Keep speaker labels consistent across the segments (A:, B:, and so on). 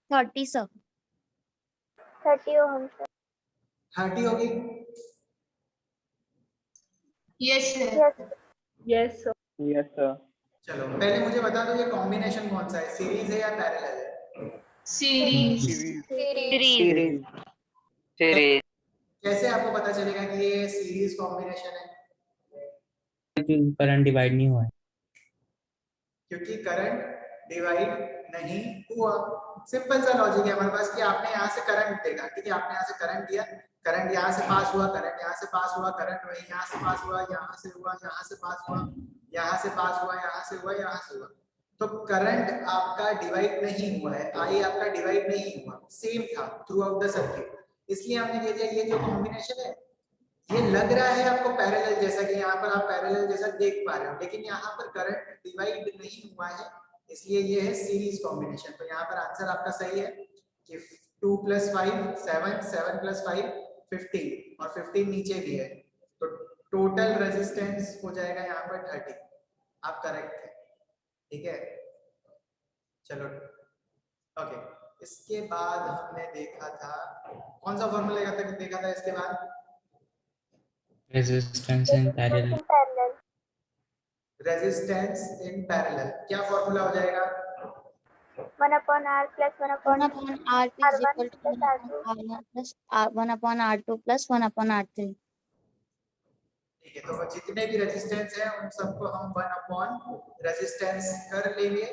A: 30 sir.
B: 30 ओम sir.
C: 30 होगी।
D: Yes sir.
B: Yes sir.
E: Yes sir.
C: चलो पहले मुझे बता दो ये कॉम्बिनेशन कौन सा है, सीरीज है या पैरेलल है?
D: सीरीज।
E: सीरीज। सीरीज।
C: कैसे आपको पता चलेगा कि ये सीरीज कॉम्बिनेशन है?
F: करंट डिवाइड नहीं हुआ है।
C: क्योंकि करंट डिवाइड नहीं हुआ। सिंपल सा लॉजिक है हमारे पास कि आपने यहाँ से करंट देखा, ठीक है, आपने यहाँ से करंट दिया, करंट यहाँ से पास हुआ, करंट यहाँ से पास हुआ, करंट वही यहाँ से पास हुआ, यहाँ से हुआ, यहाँ से पास हुआ, यहाँ से पास हुआ, यहाँ से हुआ, यहाँ से हुआ। तो करंट आपका डिवाइड नहीं हुआ है, आई आपका डिवाइड नहीं हुआ, सेम था थ्रू आउट द सर्किट। इसलिए हमने कह दिया ये जो कॉम्बिनेशन है ये लग रहा है आपको पैरेलल जैसा, कि यहाँ पर आप पैरेलल जैसा देख पा रहे हो, लेकिन यहाँ पर करंट डिवाइड नहीं हुआ है, इसलिए ये है सीरीज कॉम्बिनेशन। तो यहाँ पर आंसर आपका सही है कि 2 + 5 7, 7 + 5 15 और 15 नीचे भी है, तो टोटल रेजिस्टेंस हो जाएगा यहाँ पर 30। आप करेक्ट है, ठीक है। चलो ओके, इसके बाद हमने देखा था कौन सा फॉर्मूला देखा था इसके बाद?
F: Resistance in parallel.
C: Resistance in parallel क्या फॉर्मूला हो जाएगा?
B: 1/R +
A: 1/R is equal to 1/R1 plus 1/R2 plus 1/R3।
C: ठीक है, तो जितने भी रेजिस्टेंस है उन सबको हम 1 रेजिस्टेंस कर लेंगे।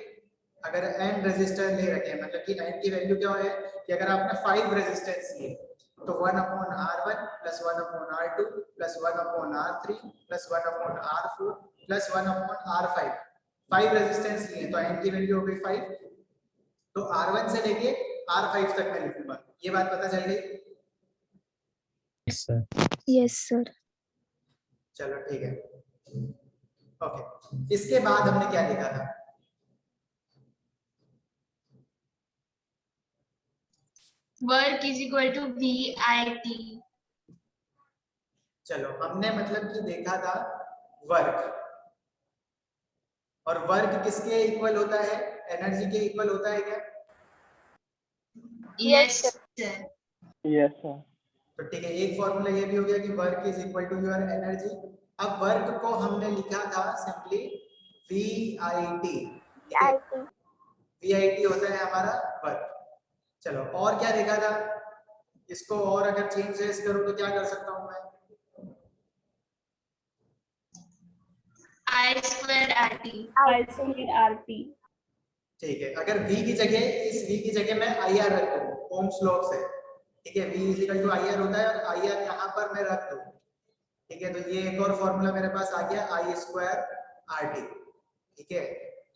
C: अगर n रेजिस्टर ले रखे हैं, मतलब कि n की वैल्यू क्या है कि अगर आपने 5 रेजिस्टेंस लिए तो 1/R1 plus 1/R2 plus 1/R3 plus 1/R4 plus 1/R5, 5 resistance लिए तो n की वैल्यू हो गई 5। तो R1 से लेके R5 तक मैं लिखूंगा, ये बात पता चल गई?
F: Yes sir.
A: Yes sir.
C: चलो ठीक है, ओके। इसके बाद हमने क्या लिखा था?
D: Work is equal to VIT।
C: चलो हमने मतलब कि देखा था वर्क, और वर्क किसके इक्वल होता है? एनर्जी के इक्वल होता है क्या?
D: Yes sir.
E: Yes sir.
C: तो ठीक है, एक फॉर्मूला ये भी हो गया कि work is equal to your energy. अब वर्क को हमने लिखा था सिंपली VIT, ठीक है, VIT होता है हमारा वर्क। चलो और क्या देखा था? इसको और अगर चेंजेस करूं तो क्या कर सकता हूं मैं?
D: I2RT।
C: ठीक है, अगर V की जगह, इस V की जगह मैं IR रख दूं ओम्स लॉ से, ठीक है, V = IR होता है और IR यहाँ पर मैं रख दूं, ठीक है, तो ये एक और फॉर्मूला मेरे पास आ गया I2RT, ठीक है।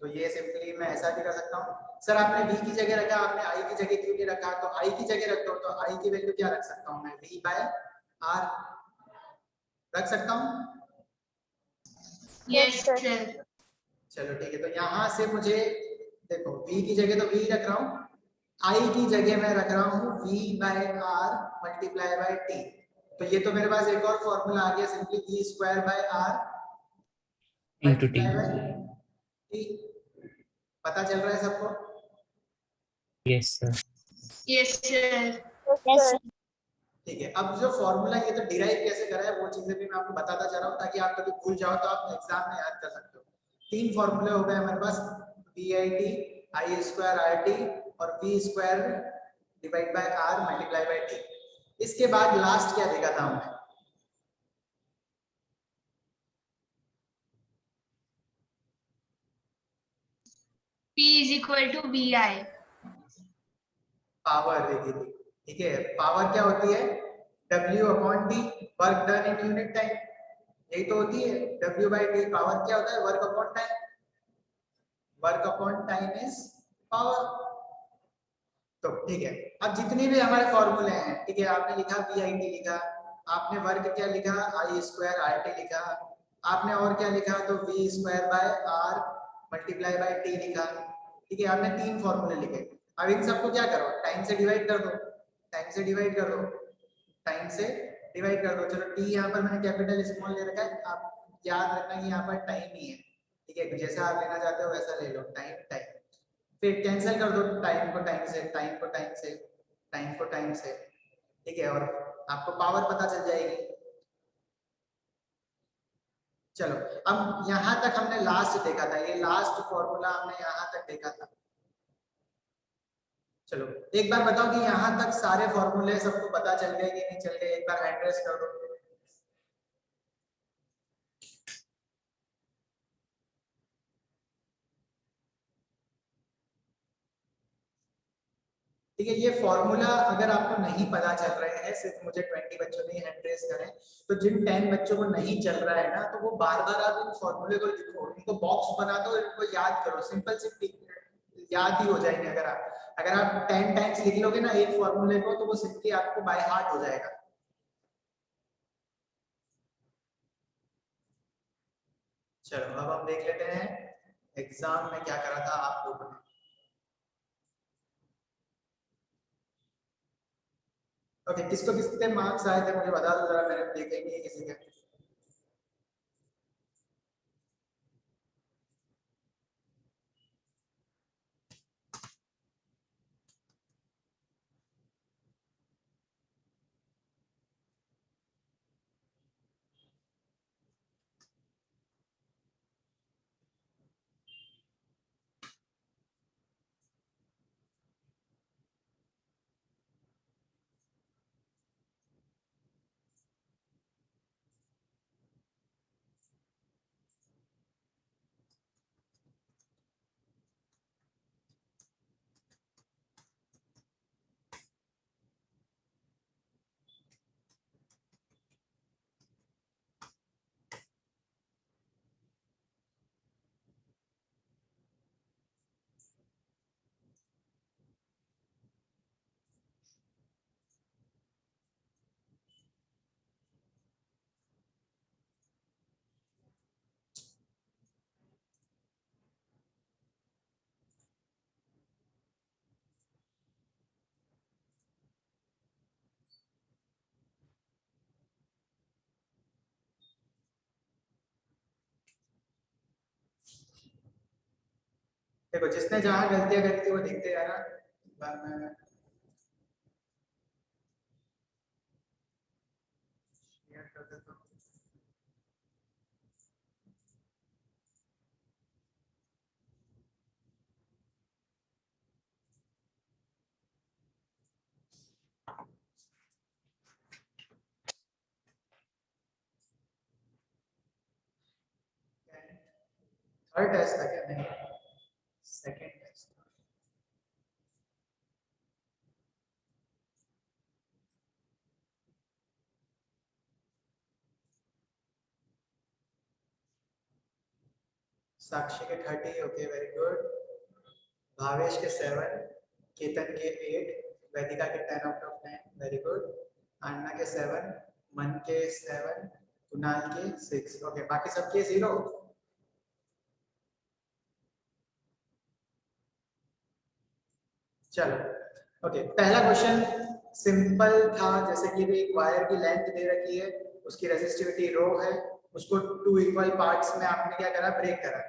C: तो ये सिंपली मैं ऐसा भी कर सकता हूँ। सर आपने V की जगह रखा, आपने I की जगह क्यों नहीं रखा? तो I की जगह रखता हूँ तो I की वैल्यू क्या रख सकता हूँ मैं? V/R रख सकता हूँ।
D: Yes sir.
C: चलो ठीक है, तो यहाँ से मुझे देखो V की जगह तो V रख रहा हूँ, I की जगह मैं रख रहा हूँ V/R × T। तो ये तो मेरे पास एक और फॉर्मूला आ गया सिंपली V²/R
F: into T।
C: पता चल रहा है सबको?
F: Yes sir.
D: Yes sir.
A: Yes sir.
C: ठीक है, अब जो फॉर्मूला ये तो डिराइव कैसे करा है वो चीजें भी मैं आपको बताता जा रहा हूँ, ताकि आप कभी भूल जाओ तो आप एग्जाम में याद कर सकते हो। 3 फॉर्मूले हो गए हमारे पास, VIT, I2RT और V²/R × T। इसके बाद लास्ट क्या देखा था हमने?
D: P = VI।
C: पावर देखी थी, ठीक है, पावर क्या होती है? W/T, work done in unit time, यही तो होती है। W/T पावर क्या होता है? Work upon time, work upon time is power. तो ठीक है, अब जितने भी हमारे फॉर्मूले हैं, ठीक है, आपने लिखा VIT लिखा, आपने वर्क क्या लिखा? I2RT लिखा, आपने और क्या लिखा? तो V²/R × T लिखा, ठीक है, आपने 3 फॉर्मूले लिखे। अब इन सबको क्या करो? टाइम से डिवाइड कर दो, टाइम से डिवाइड कर दो, टाइम से डिवाइड कर दो। चलो T यहाँ पर मैंने कैपिटल स्मॉल ले रखा है, आप याद रखना कि यहाँ पर टाइम ही है, ठीक है, जैसा आप लेना चाहते हो वैसा ले लो, टाइम टाइम। फिर कैंसिल कर दो टाइम को टाइम से, टाइम को टाइम से, टाइम को टाइम से, ठीक है, और आपको पावर पता चल जाएगी। चलो अब यहां तक हमने लास्ट देखा था, ये लास्ट फॉर्मूला हमने यहां तक देखा था। चलो एक बार बताओ कि यहां तक सारे फॉर्मूले सबको पता चल गए कि नहीं चल गए, एक बार हैंड रेस कर दो। ठीक है, ये फॉर्मूला अगर आपको नहीं पता चल रहे हैं, सिर्फ मुझे 20 बच्चों ने हैंड रेस करें, तो जिन 10 बच्चों को नहीं चल रहा है ना, तो वो बार बार आप इन फॉर्मूले को लिखो, इनको बॉक्स बना दो, इनको याद करो, सिंपल सी याद ही हो जाएंगे। अगर आप 10 टाइम्स लिख लोगे ना एक फॉर्मूले को, तो वो सिंपली आपको बाय हार्ट हो जाएगा। चलो अब हम देख लेते हैं एग्जाम में क्या करा था आप लोगों ने। ओके, किसको किसके मार्क्स आए थे मुझे बता दो जरा, मैंने देखे नहीं है किसी के। देखो जिसने जहां गलतियां करी थी वो देखते रहना, बाद में शेयर कर देता हूं। थर्ड टेस्ट था क्या? नहीं, सेकंड टेस्ट। साक्षी के 30, ओके वेरी गुड। भावेश के 7, केतन के 8, वैदिका के 10 आउट ऑफ 10, वेरी गुड। अन्ना के 7, मन के 7, कुणाल के 6, ओके बाकी सबके 0। चलो ओके, पहला क्वेश्चन सिंपल था, जैसे कि एक वायर की लेंथ दे रखी है, उसकी रेजिस्टिविटी रो है, उसको 2 इक्वल पार्ट्स में आपने क्या करा, ब्रेक करा।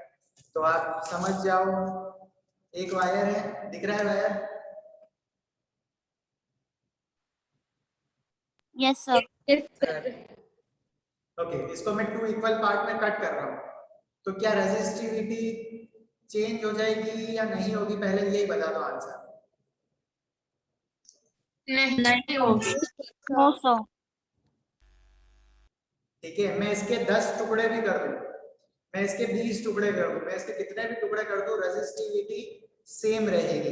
C: तो आप समझ जाओ, एक वायर है, दिख रहा है वायर?
A: Yes sir.
C: ओके, इसको मैं 2 इक्वल पार्ट में कट कर रहा हूँ, तो क्या रेजिस्टिविटी चेंज हो जाएगी या नहीं होगी, पहले यही बता दो आंसर।
D: नहीं होगी।
A: No sir.
C: ठीक है, मैं इसके 10 टुकड़े भी कर दूं, मैं इसके 20 टुकड़े कर दूं, मैं इसके कितने भी टुकड़े कर दूं, रेजिस्टिविटी सेम रहेगी।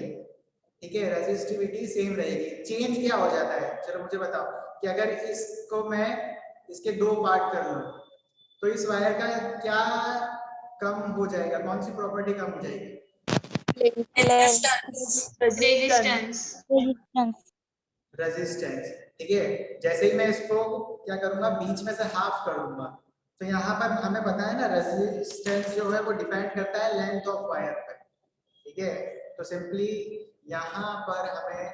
C: ठीक है, रेजिस्टिविटी सेम रहेगी। चेंज क्या हो जाता है, चलो मुझे बताओ कि अगर इसको मैं इसके 2 पार्ट कर लूं, तो इस वायर का क्या कम हो जाएगा, कौन सी प्रॉपर्टी कम हो जाएगी?
D: रेजिस्टेंस।
C: रेजिस्टेंस। ठीक है, जैसे ही मैं इसको क्या करूंगा, बीच में से हाफ कर दूंगा, तो यहाँ पर हमें पता है ना, रेजिस्टेंस जो है वो डिपेंड करता है लेंथ ऑफ वायर पर। ठीक है, तो सिंपली यहाँ पर हमें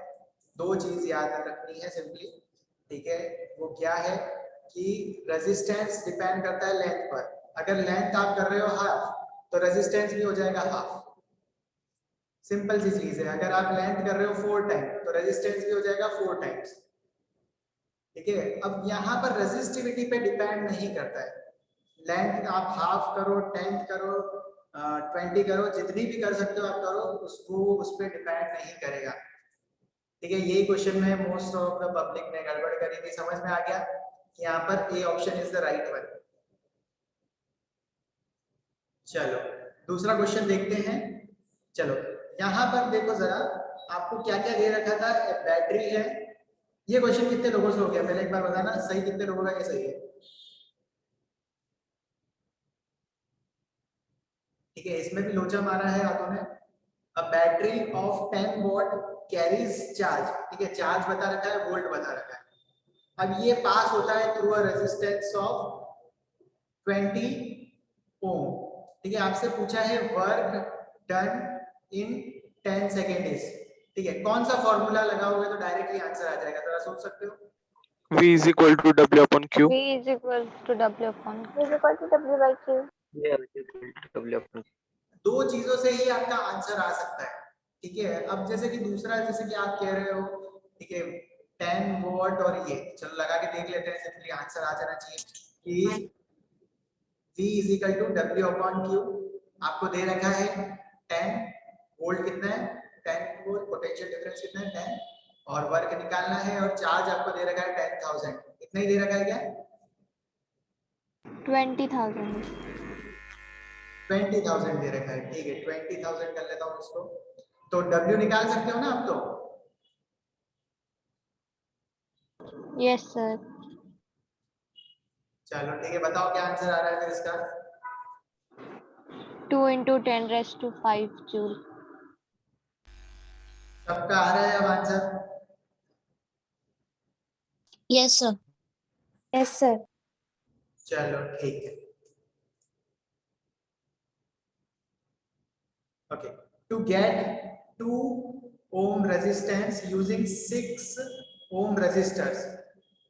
C: 2 चीज याद रखनी है सिंपली। ठीक है, वो क्या है कि रेजिस्टेंस डिपेंड करता है लेंथ पर। अगर लेंथ आप कर रहे हो हाफ, तो रेजिस्टेंस भी हो जाएगा हाफ। सिंपल सी चीज है, अगर आप लेंथ कर रहे हो 4 टाइम तो रेजिस्टेंस भी हो जाएगा 4 टाइम्स। ठीक है, अब यहाँ पर रेजिस्टिविटी पे डिपेंड नहीं करता है, लेंथ आप हाफ करो, 10 करो, 20 करो, जितनी भी कर सकते हो आप करो, उसको उस पर डिपेंड नहीं करेगा। ठीक है, यही क्वेश्चन में मोस्ट ऑफ द पब्लिक ने गड़बड़ करी थी। समझ में आ गया कि यहाँ पर A option is the right one. चलो दूसरा क्वेश्चन देखते हैं। चलो यहाँ पर देखो जरा, आपको क्या क्या दे रखा था, बैटरी है। ये क्वेश्चन कितने लोगों से हो गया पहले एक बार बताना, सही कितने लोगों का ये सही है? ठीक है, इसमें भी लोचा मारा है हाथों ने। A battery of 10 what carries charge. ठीक है, चार्ज बता रखा है, वोल्ट बता रखा है। अब ये पास होता है थ्रू अ रेजिस्टेंस ऑफ 20 ओम। ठीक है, आपसे पूछा है work done in 10 second is. ठीक है, कौन सा फॉर्मूला लगाओगे तो डायरेक्टली आंसर आ जाएगा, थोड़ा सोच सकते हो?
E: V is equal to W upon Q.
G: V is equal to W upon Q.
B: is equal to W by Q.
E: Yeah, V is equal to W upon Q.
C: दो चीजों से ही आपका आंसर आ सकता है। ठीक है, अब जैसे कि दूसरा, जैसे कि आप कह रहे हो, ठीक है 10 वॉट और ये, चलो लगा के देख लेते हैं, सिंपली आंसर आ जाना चाहिए कि V is equal to W upon Q। आपको दे रखा है 10 वोल्ट, कितना है 10 वोल्ट, पोटेंशियल डिफरेंस कितना है 10, और वर्क निकालना है, और चार्ज आपको दे रखा है 10,000। इतना ही दे रखा है क्या?
G: 20,000.
C: 20,000 दे रखा है। ठीक है, 20,000 कर लेता हूँ इसको, तो W निकाल सकते हो ना आप तो?
G: Yes, sir.
C: चलो ठीक है, बताओ क्या आंसर आ रहा है फिर इसका?
G: 2 into 10 raised to 5 joule.
C: सबका आ रहा है अब answer?
A: Yes, sir.
B: Yes, sir.
C: चलो ठीक है। Okay, to get 2 ohm resistance using 6 ohm resistors,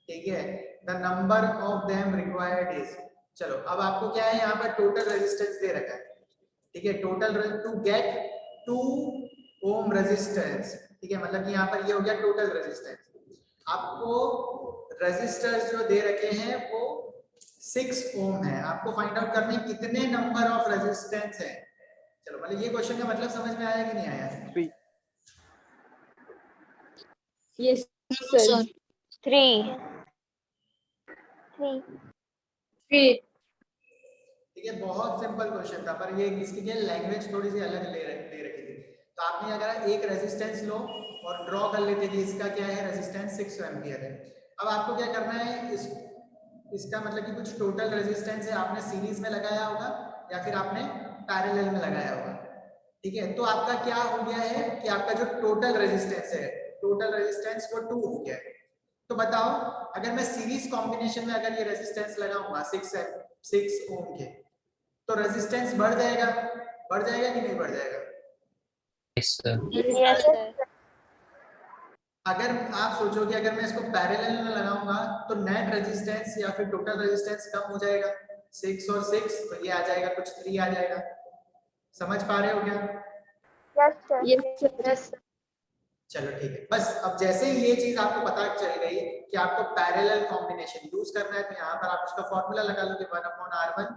C: ठीक है, the number of them required is। चलो अब आपको क्या है, यहाँ पर टोटल रेजिस्टेंस दे रखा है। ठीक है, total to get 2 ohm resistance. ठीक है, मतलब कि यहाँ पर ये हो गया टोटल रेजिस्टेंस। आपको रेजिस्टर्स जो दे रखे हैं वो 6 ओम है, आपको फाइंड आउट करना है कितने नंबर ऑफ रेजिस्टेंस है। चलो मतलब ये क्वेश्चन का मतलब समझ में आया कि नहीं आया?
E: 3.
B: Yes,
A: No, sir.
G: 3.
B: 3. 3.
C: ठीक है, बहुत सिंपल क्वेश्चन था, पर ये इसकी क्या लैंग्वेज थोड़ी सी अलग ले रखी थी। तो आपने अगर एक रेजिस्टेंस लो और ड्रॉ कर लेते कि इसका क्या है, रेजिस्टेंस 6 एम्पियर है। अब आपको क्या करना है, इसका मतलब कि कुछ टोटल रेजिस्टेंस है, आपने सीरीज में लगाया होगा या फिर आपने पैरेलल में लगाया होगा। ठीक है, तो आपका क्या हो गया है कि आपका जो टोटल रेजिस्टेंस है, टोटल रेजिस्टेंस वो 2 हो गया है। तो बताओ, अगर मैं सीरीज कॉम्बिनेशन में अगर ये रेजिस्टेंस लगाऊंगा 6 ओम के, तो रेजिस्टेंस बढ़ जाएगा कि नहीं बढ़ जाएगा?
F: Yes, sir.
G: Yes, sir.
C: अगर आप सोचो कि अगर मैं इसको पैरेलल में लगाऊंगा तो नेट रेजिस्टेंस या फिर टोटल रेजिस्टेंस कम हो जाएगा, 6 और 6 तो ये आ जाएगा कुछ 3 आ जाएगा। समझ पा रहे हो क्या?
B: Yes, sir.
G: Yes, sir.
C: चलो ठीक है, बस अब जैसे ही ये चीज आपको पता चल गई कि आपको पैरेलल कॉम्बिनेशन यूज करना है, तो यहाँ पर आप उसका फॉर्मूला लगा लो कि 1/R1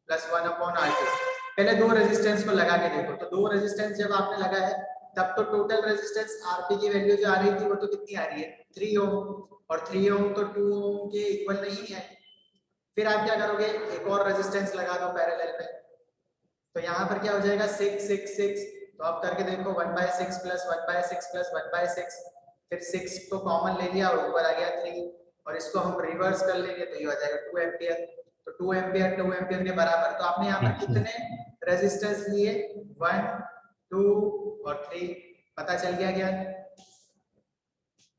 C: + 1/R2। पहले दो रेजिस्टेंस को लगा के देखो, तो दो रेजिस्टेंस जब आपने लगाया है तब तो टोटल रेजिस्टेंस आरपी की वैल्यू जो आ रही थी वो तो कितनी आ रही है, 3 ओम, और 3 ओम तो 2 ओम के इक्वल नहीं है। फिर आप क्या करोगे, एक और रेजिस्टेंस लगा दो पैरेलल में, तो यहाँ पर क्या हो जाएगा 6 6 6। तो आप करके देखो 1/6 + 1/6 + 1/6, फिर 6 को कॉमन ले लिया और ऊपर आ गया 3, और इसको हम रिवर्स कर लेंगे तो ये हो जाएगा 2 एम्पियर। तो 2 एम्पियर के बराबर। तो आपने यहाँ पर कितने रेजिस्टेंस लिए, 1 2 और 3, पता चल गया क्या?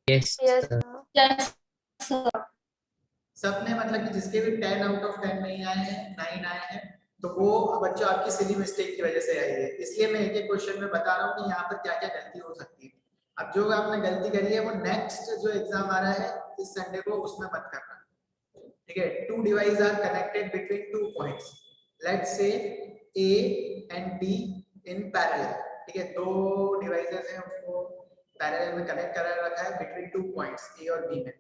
F: Yes,
G: Yes,
F: sir.
B: Yes, sir.
C: सबने मतलब कि जिसके भी 10 आउट ऑफ 10 नहीं आए हैं, 9 आए हैं, तो वो बच्चों आपकी सिली मिस्टेक की वजह से आई है। इसलिए मैं एक एक क्वेश्चन में बता रहा हूँ कि यहाँ पर क्या क्या गलती हो सकती है। अब जो आपने गलती करी है वो नेक्स्ट जो एग्जाम आ रहा है इस संडे को, उसमें मत करना। ठीक है, 2 device are connected between 2 points, let's say A and B in parallel। ठीक है, दो डिवाइसेस हैं, उसको पैरेलल में कनेक्ट करा रखा है बिटवीन 2 पॉइंट्स ए और बी में।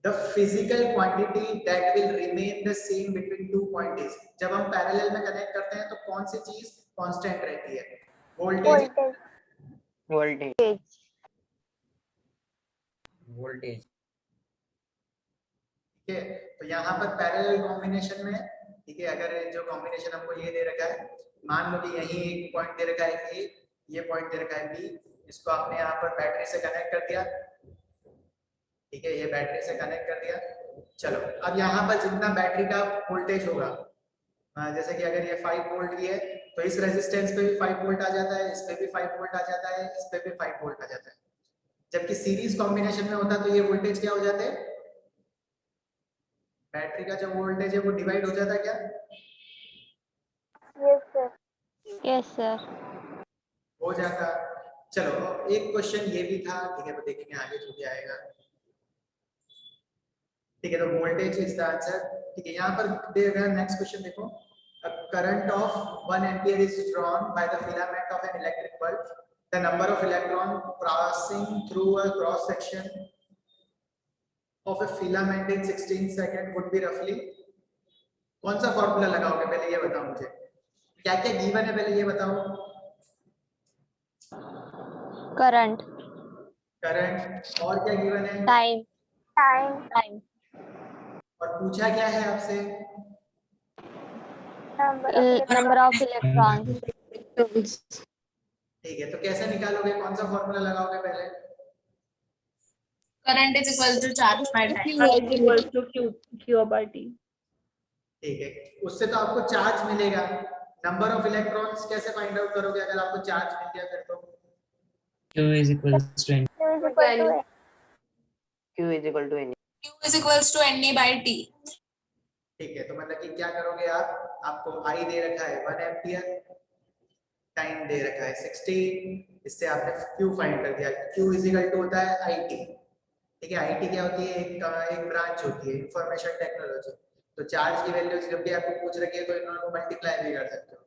C: The physical quantity that will remain the same between 2 points is, जब हम पैरेलल में कनेक्ट करते हैं तो कौन सी चीज कांस्टेंट रहती है? वोल्टेज।
E: वोल्टेज।
F: वोल्टेज।
C: ठीक है, तो यहाँ पर पैरेलल कॉम्बिनेशन में, ठीक है, अगर जो कॉम्बिनेशन हमको ये दे रखा है, मान लो कि यही एक पॉइंट दे रखा है ए, ये पॉइंट दे रखा है बी, इसको आपने यहाँ पर बैटरी से कनेक्ट कर दिया, ठीक है, ये बैटरी से कनेक्ट कर दिया। चलो अब यहाँ पर जितना बैटरी का वोल्टेज होगा, जैसे कि अगर ये 5 वोल्ट की है तो इस रेजिस्टेंस पे भी 5 वोल्ट आ जाता है, इस पे भी 5 वोल्ट आ जाता है, इस पे भी 5 वोल्ट आ जाता है। जबकि सीरीज कॉम्बिनेशन में होता तो ये वोल्टेज क्या हो जाते, बैटरी का जो वोल्टेज है वो डिवाइड हो जाता है क्या?
B: Yes, sir.
G: Yes, sir.
C: हो जाता। चलो एक क्वेश्चन ये भी था, ठीक है, तो देखेंगे आगे जो भी आएगा। ठीक है, तो वोल्टेज इज द आंसर। ठीक है, यहाँ पर देखो नेक्स्ट क्वेश्चन देखो, a current of 1 ampere is drawn by the filament of an electric bulb. The number of electron passing through a cross section of a filament in 16 second would be roughly, कौन सा formula लगाओगे पहले ये बताओ मुझे, क्या क्या given है पहले ये बताओ।
G: Current.
C: करंट, और क्या गिवन है?
G: Time.
B: Time.
C: और पूछा क्या है आपसे?
G: Number of electrons.
C: ठीक है, तो कैसे निकालोगे, कौन सा फॉर्मूला लगाओगे पहले?
D: Current is equal to charge by time.
B: Is equal to Q by T.
C: ठीक है, उससे तो आपको चार्ज मिलेगा। नंबर ऑफ इलेक्ट्रॉन्स कैसे फाइंड आउट करोगे अगर आपको चार्ज मिल गया फिर तो?
F: Q is equals to N.
B: Q is equal to N.
E: Q is equal to N.
D: Q is equals to NE by T.
C: ठीक है, तो मतलब कि क्या करोगे आप, आपको आई दे रखा है 1 एम्पियर, टाइम दे रखा है 16, इससे आपने Q फाइंड कर दिया। Q इज इक्वल टू होता है IT। ठीक है, IT क्या होती है, एक ब्रांच होती है इंफॉर्मेशन टेक्नोलॉजी। तो चार्ज की वैल्यू जब भी आपको पूछ रखी है तो इनको मल्टीप्लाई भी कर सकते हो।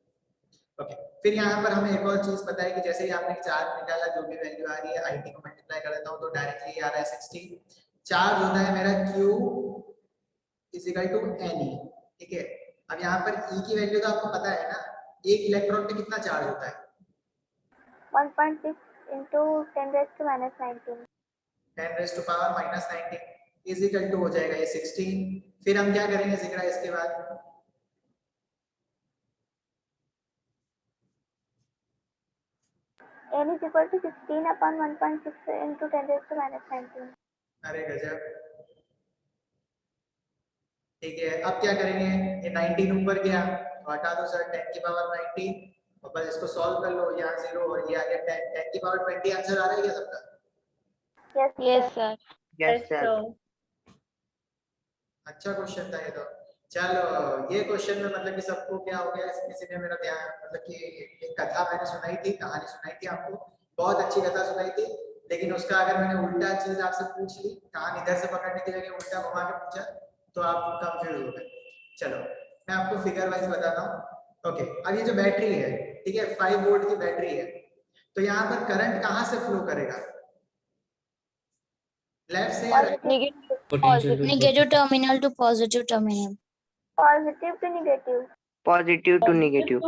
C: ओके, फिर यहाँ पर हमें एक और चीज पता है कि जैसे ही आपने चार्ज निकाला, जो भी वैल्यू आ रही है, IT को मल्टीप्लाई कर देता हूँ तो डायरेक्टली आ रहा है 16। चार्ज होता है मेरा Q is equal to NE। ठीक है, अब यहाँ पर E की वैल्यू तो आपको पता है ना, एक इलेक्ट्रॉन पे कितना चार्ज होता है?
B: 1.6 into 10 raised to minus 19.
C: 10 raised to power minus 19 is equal to हो जाएगा ये 16। फिर हम क्या करेंगे जिक्र इसके बाद,
B: N is equal to 16 upon 1.6 into 10 raised to minus 19.
C: अरे गजब। ठीक है, अब क्या करेंगे, ये 19 ऊपर गया तो हटा दो सर 10 की पावर 19 और बस इसको सॉल्व कर लो, यहाँ 0 और ये आ गया 10, 10 की पावर 20। आंसर आ रहा है क्या सबका?
G: Yes, sir.
E: Yes, sir.
C: अच्छा क्वेश्चन था ये तो। चलो ये क्वेश्चन में मतलब कि सबको क्या हो गया, किसी ने मेरा ध्यान, मतलब कि एक कथा मैंने सुनाई थी, कहानी सुनाई थी आपको, बहुत अच्छी कथा सुनाई थी, लेकिन उसका अगर मैंने उल्टा चीज आपसे पूछ ली, कहानी इधर से पकड़ने की जगह उल्टा घुमा के पूछा तो आप कंफ्यूज हो गए। चलो मैं आपको फिगर वाइज बताता हूँ। ओके, अब ये जो बैटरी है, ठीक है, 5 वोल्ट की बैटरी है, तो यहाँ पर करंट कहाँ से फ्लो करेगा, लेफ्ट से या right?
G: Negative.
F: Potential to
A: Negative terminal to positive terminal.
B: Positive to negative.
E: Positive to negative.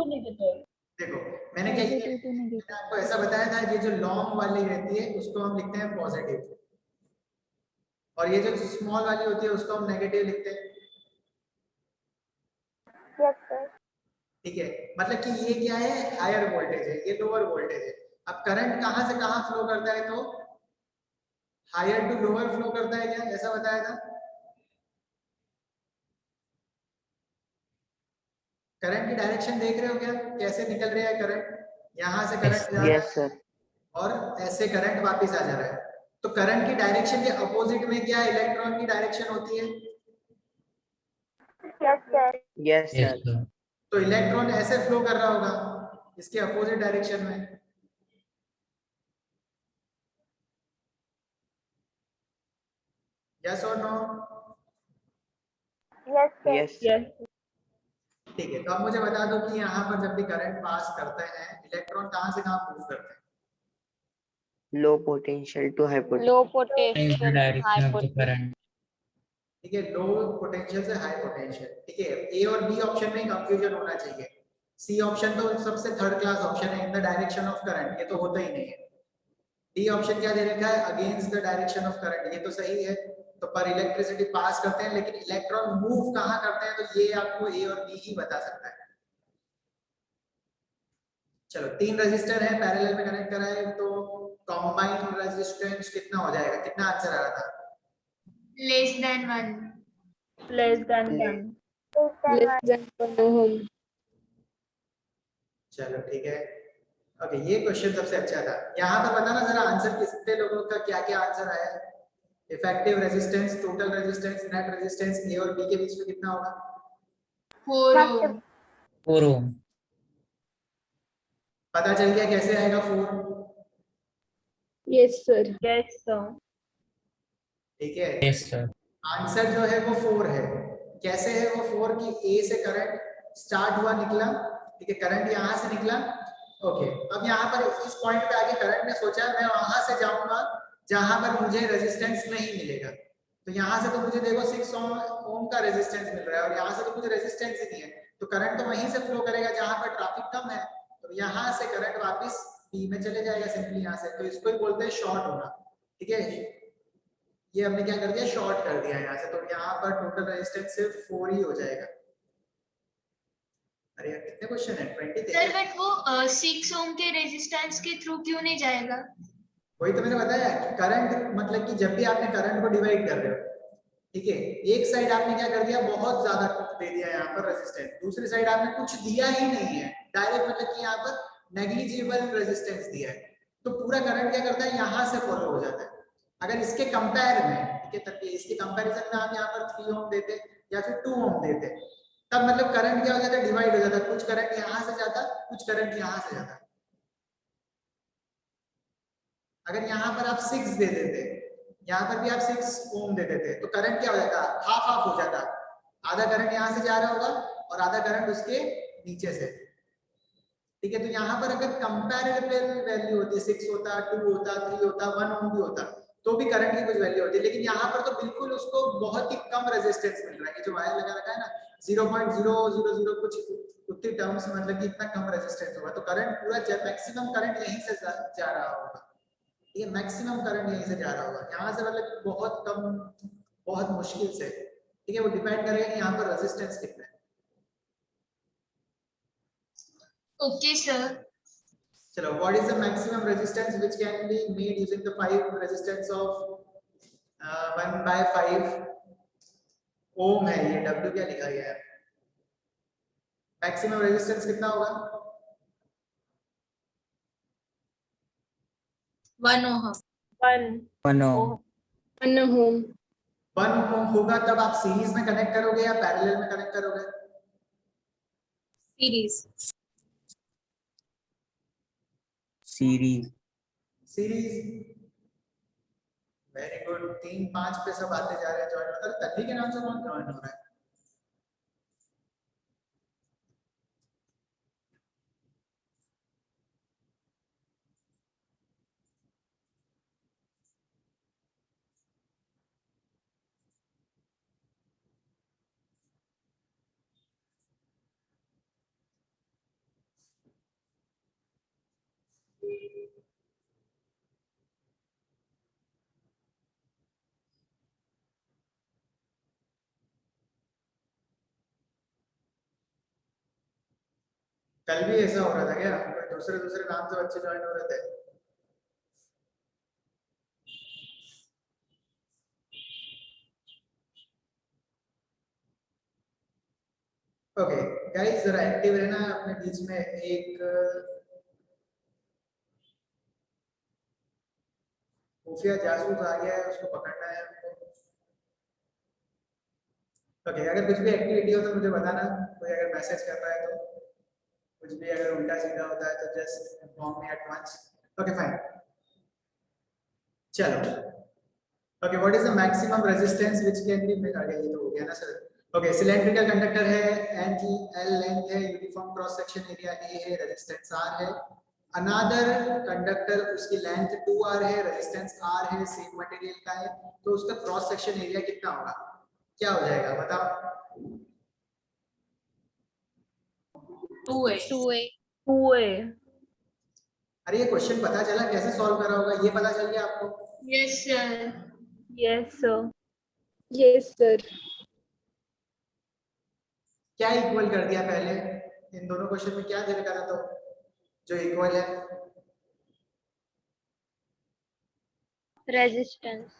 C: देखो मैंने क्या किया, मैंने आपको ऐसा बताया था, ये जो लॉन्ग वाली रहती है उसको हम लिखते हैं पॉजिटिव, और ये जो स्मॉल वाली होती है उसको हम नेगेटिव लिखते हैं।
B: Yes, sir.
C: ठीक है, मतलब कि ये क्या है, हायर वोल्टेज है, ये लोअर वोल्टेज है। अब करंट कहाँ से कहाँ फ्लो करता है, तो हायर टू लोअर फ्लो करता है क्या, ऐसा बताया था? करंट की डायरेक्शन देख रहे हो क्या, कैसे निकल रहा है करंट, यहाँ से करंट जा रहा
E: Yes,
C: है
E: sir.
C: और ऐसे करंट वापस आ जा रहा है। तो करंट की डायरेक्शन के अपोजिट में क्या इलेक्ट्रॉन की डायरेक्शन होती है?
B: Yes, sir.
E: Yes, sir.
F: Yes, sir.
C: तो इलेक्ट्रॉन ऐसे फ्लो कर रहा होगा इसके अपोजिट डायरेक्शन में। यस और नो?
B: Yes, sir.
E: Yes.
C: ठीक है, तो अब मुझे बता दो कि यहाँ पर जब भी करंट पास करते हैं इलेक्ट्रॉन कहाँ से कहाँ मूव करते हैं?
E: Low potential to high potential.
G: Low
F: Change the
G: potential,
F: direction
G: high
F: of the
G: potential.
F: current.
C: ठीक है, लो पोटेंशियल से हाई पोटेंशियल। ठीक है, ए और बी ऑप्शन में कंफ्यूजन होना चाहिए। सी ऑप्शन तो सबसे थर्ड क्लास ऑप्शन है, in the direction of current, ये तो होता ही नहीं है। डी ऑप्शन क्या दे रखा है? Against the direction of current, ये तो सही है। तो पर इलेक्ट्रिसिटी पास करते हैं, लेकिन इलेक्ट्रॉन मूव कहाँ करते हैं, तो ये आपको ए और बी ही बता सकता है। चलो, 3 रेजिस्टर है पैरेलल में कनेक्ट करा है, तो कॉम्बाइंड रेजिस्टेंस कितना हो जाएगा? कितना आंसर आ रहा था?
D: Less than 1.
G: Less than 1.
C: चलो ठीक है, ओके, ये क्वेश्चन सबसे अच्छा था। यहाँ पर बताना जरा आंसर कितने लोगों का क्या क्या आंसर आया है। Effective resistance, total resistance, net resistance A और बी के बीच में कितना होगा?
D: 4 ohm.
F: 4 ohm.
C: पता चल गया कैसे आएगा 4?
G: Yes, sir. Yes, sir.
C: ठीक है,
F: Yes, sir.
C: आंसर जो है वो 4 है। कैसे है वो 4? कि ए से करंट स्टार्ट हुआ, निकला, ठीक है, करंट यहाँ से निकला। ओके, अब यहाँ पर इस पॉइंट पे आके करंट ने सोचा मैं वहां से जाऊंगा जहां पर मुझे रेजिस्टेंस नहीं मिलेगा। तो यहाँ से तो मुझे देखो 6 ओम का रेजिस्टेंस मिल रहा है और यहाँ से तो कुछ रेजिस्टेंस ही नहीं है, तो करंट तो वहीं से फ्लो करेगा जहां पर ट्रैफिक कम है। तो यहाँ से करंट वापस बी में चले जाएगा सिंपली यहाँ से। तो इसको ही बोलते हैं शॉर्ट होना। ठीक है, ये हमने क्या कर दिया? शॉर्ट कर दिया यहाँ से। तो यहाँ पर टोटल रेजिस्टेंस सिर्फ 4 ही हो जाएगा। अरे यार, कितने क्वेश्चन है? 20 थे।
D: सर बट वो 6 ohm के रेजिस्टेंस के थ्रू क्यों नहीं जाएगा?
C: वही तो मैंने बताया कि करंट मतलब कि जब भी आपने करंट को डिवाइड कर रहे हो, ठीक है, एक साइड आपने क्या कर दिया? बहुत ज्यादा दे दिया यहाँ पर रेजिस्टेंस, दूसरी साइड आपने कुछ दिया ही नहीं है, डायरेक्ट मतलब कि यहाँ पर नेग्लिजिबल रेजिस्टेंस दिया है। तो पूरा करंट क्या करता है? यहाँ से फॉलो हो जाता है। अगर इसके कंपेयर में, ठीक है, तब इसके कंपैरिजन में आप यहाँ पर 3 ओम देते या फिर 2 ओम देते, तब मतलब करंट क्या हो जाता है? डिवाइड हो जाता है। कुछ करंट यहाँ से जाता, कुछ करंट यहाँ से जाता। अगर यहाँ पर आप 6 दे देते, यहाँ पर भी आप 6 ओम दे देते, तो करंट क्या हो जाता? हाफ हाफ हो जाता। आधा करंट यहाँ से जा रहा होगा और आधा करंट उसके नीचे से। ठीक है, तो यहाँ पर अगर कंपैरेबल वैल्यू होती, 6 होता, 2 होता, 3 होता, 1 ओम भी होता, तो भी करंट की कुछ वैल्यू होती है। लेकिन यहाँ पर तो बिल्कुल उसको बहुत ही कम रेजिस्टेंस मिल रहा है। ये जो वायर लगा रखा है ना, 0.000 कुछ उतनी टर्म्स, मतलब कि इतना कम रेजिस्टेंस होगा, तो करंट पूरा मैक्सिमम करंट यहीं से जा रहा होगा। ये मैक्सिमम करंट यहीं से जा रहा होगा, यहाँ से मतलब बहुत कम, बहुत मुश्किल से। ठीक है, वो डिपेंड करेगा कि यहाँ पर रेजिस्टेंस कितना है।
D: Okay sir.
C: चलो, what is the maximum resistance which can be made using the 5 resistance of 1/5 ओम है? ये W क्या लिखा गया है? मैक्सिमम रेजिस्टेंस कितना होगा?
D: 1 ohm.
F: 1 ohm.
C: 1 ओम होगा तब आप सीरीज में कनेक्ट करोगे या पैरेलल में कनेक्ट करोगे?
D: Series.
C: सीरीज। वेरी गुड, 3-5 पे सब आते जा रहे हैं ज्वाइन। मतलब तन्वी के नाम से कौन ज्वाइन हो रहा है? कल भी ऐसा हो रहा था क्या? कोई दूसरे नाम से बच्चे ज्वाइन हो रहे थे? ओके गाइस, जरा एक्टिव रहना अपने बीच में। एक खुफिया जासूस आ गया है, उसको पकड़ना है हमको। ओके, अगर कुछ भी एक्टिविटी हो तो मुझे बताना। कोई अगर मैसेज कर रहा है तो, कुछ भी अगर उल्टा सीधा होता है तो just inform me at once. Okay fine, चलो। Okay, what is the maximum resistance which can be made? अरे ये तो हो गया ना सर। ओके, सिलेंड्रिकल कंडक्टर है, एल लेंथ है, uniform cross section area A है, रेजिस्टेंस आर है। अनदर कंडक्टर उसकी लेंथ 2r है, रेजिस्टेंस r है, सेम मटेरियल का है, तो उसका क्रॉस सेक्शन एरिया कितना होगा, क्या हो जाएगा बताओ?
H: 2a
G: 2a
C: अरे ये क्वेश्चन पता चला कैसे सॉल्व करा होगा, ये पता चल गया आपको?
D: Yes, sir.
G: yes sir yes sir
C: क्या इक्वल कर दिया पहले, इन दोनों क्वेश्चन में क्या दे रखा था तो जो इक्वल है?
B: resistance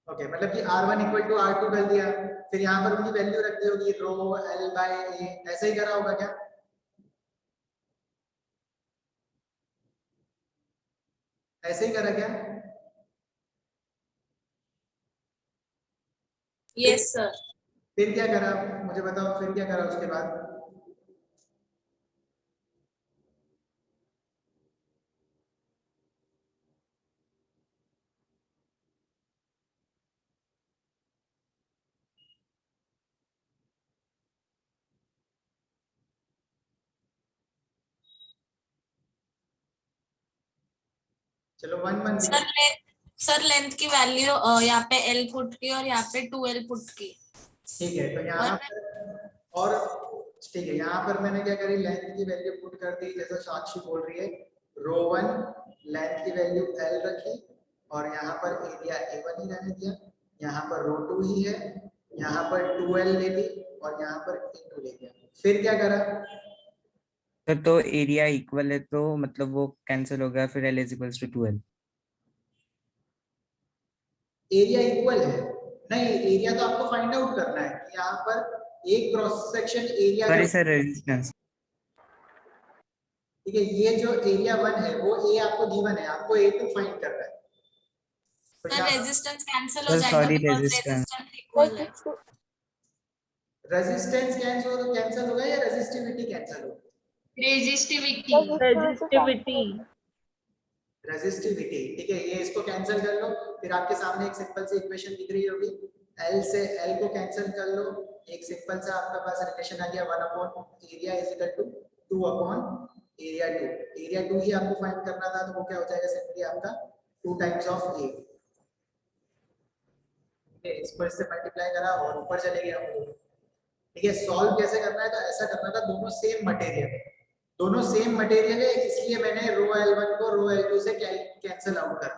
C: ओके, मतलब कि r1 इक्वल टू r2 कर दिया, फिर यहाँ पर उनकी वैल्यू रख दी होगी रो l बाय a, ऐसे ही करा होगा क्या? ऐसे ही करा क्या?
H: yes sir
C: फिर क्या करा मुझे बताओ, फिर क्या करा उसके बाद? चलो वन वन
H: सर लेंथ की वैल्यू यहाँ पे l पुट की और यहाँ पे 2l पुट की।
C: ठीक है, तो यहाँ पर और ठीक है, यहाँ पर मैंने क्या करी, लेंथ की वैल्यू पुट कर दी जैसा साक्षी बोल रही है, रो 1 लेंथ की वैल्यू l रखी और यहाँ पर एरिया a1 ही रहने दिया, यहाँ पर रो 2 ही है, यहाँ पर 2l ले ली और यहाँ पर a2 ले लिया। फिर क्या करा?
F: तो एरिया इक्वल है तो मतलब वो कैंसिल हो गया, फिर L is equals to 2L।
C: Area equal है नहीं, एरिया तो आपको फाइंड आउट करना है कि यहाँ पर एक cross section area,
F: sorry sir, resistance.
C: ठीक है, ये जो एरिया 1 है वो a आपको गिवन है, आपको a2 फाइंड करना है। तो
H: सर रेजिस्टेंस कैंसिल हो
F: सर
H: जाएगा
F: sorry,
H: because
F: resistance
H: resistance equal है।
C: रेजिस्टेंस कैंसिल होगा या रेजिस्टिविटी कैंसिल होगा?
D: Resistivity.
G: resistivity
C: रेजिस्टिविटी, ठीक है, ये इसको कैंसिल कर लो, फिर आपके सामने एक सिंपल सी इक्वेशन दिख रही होगी, L से L को कैंसिल कर लो, एक सिंपल सा आपका पास रिलेशन आ गया 1 upon area is equal to 2 upon area 2। Area 2 ही आपको फाइंड करना था, तो वो क्या हो जाएगा सिंपली आपका 2 टाइम्स ऑफ a। ठीक है, इसको इससे मल्टीप्लाई करा और ऊपर चले गया हम लोग। ठीक है, सॉल्व कैसे करना है, तो ऐसा करना था, दोनों सेम मटेरियल है, दोनों सेम मटेरियल है, इसलिए मैंने रो L1 को रो L2 से कैंसिल आउट करा।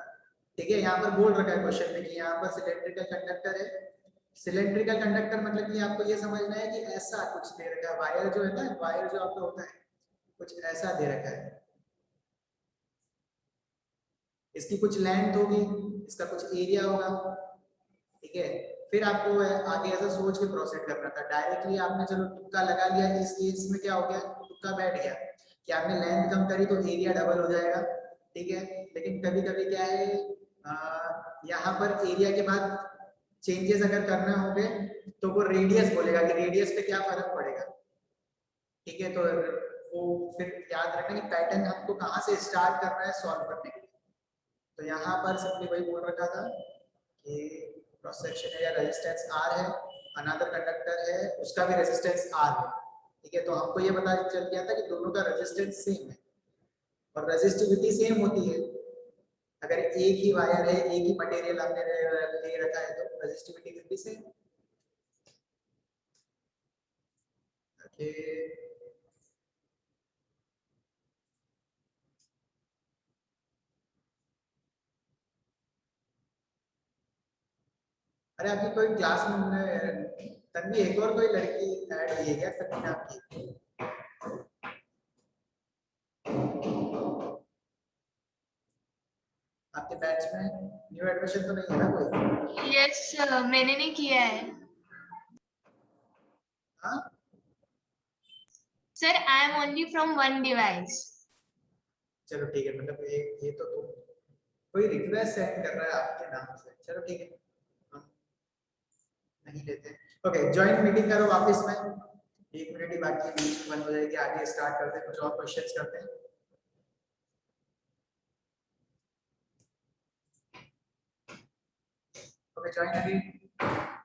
C: ठीक है, यहाँ पर बोल रखा है क्वेश्चन में कि यहाँ पर सिलेंड्रिकल कंडक्टर है, सिलेंड्रिकल कंडक्टर मतलब कि आपको ये समझना है कि ऐसा कुछ दे रखा है, वायर जो है ना, वायर जो आपका होता है कुछ ऐसा दे रखा है, इसकी कुछ लेंथ होगी, इसका कुछ एरिया होगा। ठीक है, फिर आपको आगे ऐसा सोच के प्रोसीड करना था, डायरेक्टली आपने चलो तुक्का लगा लिया, इस केस में क्या हो गया, तुक्का बैठ गया कि आपने लेंथ कम करी तो एरिया डबल हो जाएगा। ठीक है, लेकिन कभी कभी क्या है, यहाँ पर एरिया के बाद चेंजेस अगर करना होंगे तो वो रेडियस बोलेगा कि रेडियस पे क्या फर्क पड़ेगा। ठीक है, तो वो फिर याद रखना कि पैटर्न हमको कहाँ से स्टार्ट करना है सॉल्व करने के लिए। तो यहाँ पर सिंपली वही बोल रखा था कि cross section area resistance R है, अनदर कंडक्टर है उसका भी रेजिस्टेंस R है। ठीक है, तो हमको ये पता चल गया था कि दोनों का रेजिस्टेंस सेम है और रेजिस्टिविटी सेम होती है। अगर एक ही वायर है, एक ही मटेरियल आपने ले रखा है तो resistivity will be same. Okay, अरे आपकी कोई क्लास में तन्वी एक और कोई लड़की ऐड हुई है क्या, तन्वी नाम की? आपके बैच में न्यू एडमिशन तो नहीं है ना कोई?
D: Yes, sir. मैंने नहीं किया है।
C: हाँ,
D: Sir, I am only from one device.
C: चलो ठीक है, मतलब ये तो तुम कोई रिक्वेस्ट सेंड कर रहा है आपके नाम से, चलो ठीक है, हम नहीं लेते। ओके, जॉइंट मीटिंग करो वापस में, 1 मिनट ही बाकी है, मीटिंग बंद हो जाएगी, आगे स्टार्ट करते हैं, कुछ और क्वेश्चंस करते हैं। Okay, join again.